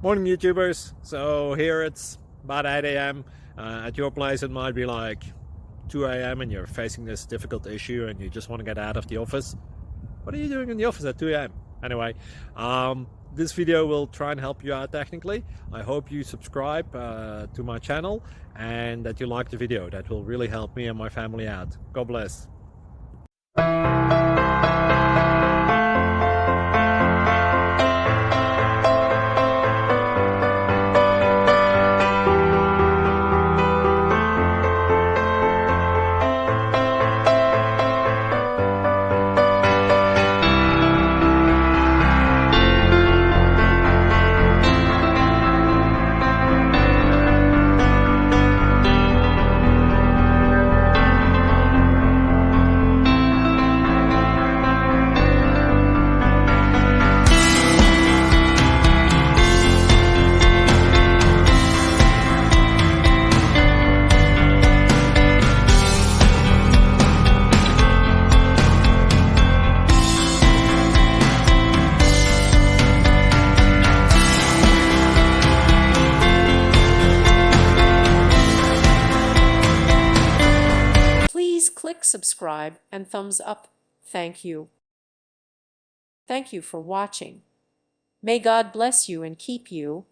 Morning YouTubers. So here it's about 8 a.m. At your place it might be like 2 a.m. and you're facing this difficult issue and you just want to get out of the office. What are you doing in the office at 2 a.m.? Anyway, this video will try and help you out technically. I hope you subscribe to my channel and that you like the video. That will really help me and my family out. God bless. Please click subscribe and thumbs up. Thank you. Thank you for watching. May God bless you and keep you.